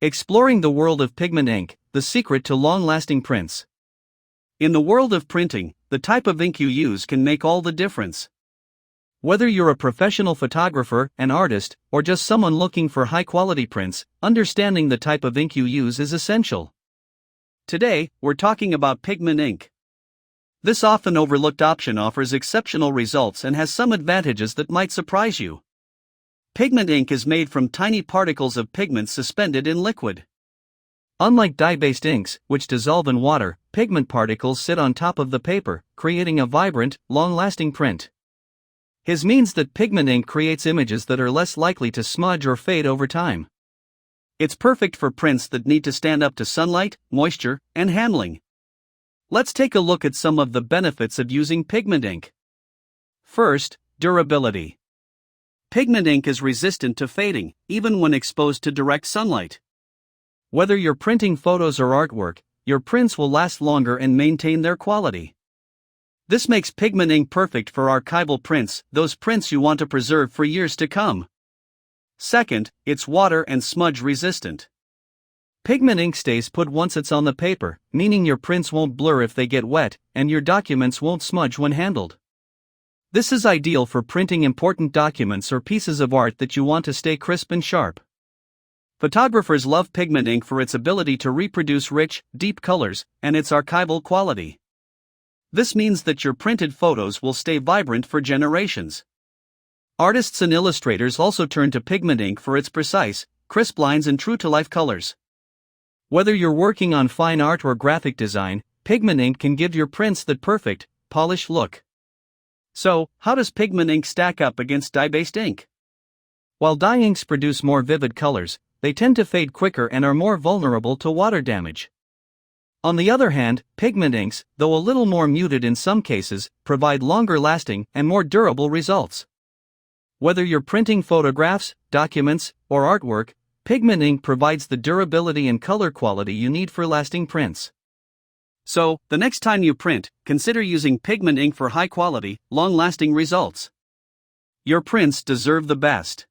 Exploring the world of pigment ink, the secret to long-lasting prints. In the world of printing, the type of ink you use can make all the difference. Whether you're a professional photographer, an artist, or just someone looking for high-quality prints, understanding the type of ink you use is essential. Today, we're talking about pigment ink. This often overlooked option offers exceptional results and has some advantages that might surprise you. Pigment ink is made from tiny particles of pigment suspended in liquid. Unlike dye-based inks, which dissolve in water, pigment particles sit on top of the paper, creating a vibrant, long-lasting print. This means that pigment ink creates images that are less likely to smudge or fade over time. It's perfect for prints that need to stand up to sunlight, moisture, and handling. Let's take a look at some of the benefits of using pigment ink. First, durability. Pigment ink is resistant to fading, even when exposed to direct sunlight. Whether you're printing photos or artwork, your prints will last longer and maintain their quality. This makes pigment ink perfect for archival prints, those prints you want to preserve for years to come. Second, it's water and smudge resistant. Pigment ink stays put once it's on the paper, meaning your prints won't blur if they get wet, and your documents won't smudge when handled. This is ideal for printing important documents or pieces of art that you want to stay crisp and sharp. Photographers love pigment ink for its ability to reproduce rich, deep colors, and its archival quality. This means that your printed photos will stay vibrant for generations. Artists and illustrators also turn to pigment ink for its precise, crisp lines and true-to-life colors. Whether you're working on fine art or graphic design, pigment ink can give your prints that perfect, polished look. So, how does pigment ink stack up against dye-based ink? While dye inks produce more vivid colors, they tend to fade quicker and are more vulnerable to water damage. On the other hand, pigment inks, though a little more muted in some cases, provide longer-lasting and more durable results. Whether you're printing photographs, documents, or artwork, pigment ink provides the durability and color quality you need for lasting prints. So, the next time you print, consider using pigment ink for high-quality, long-lasting results. Your prints deserve the best.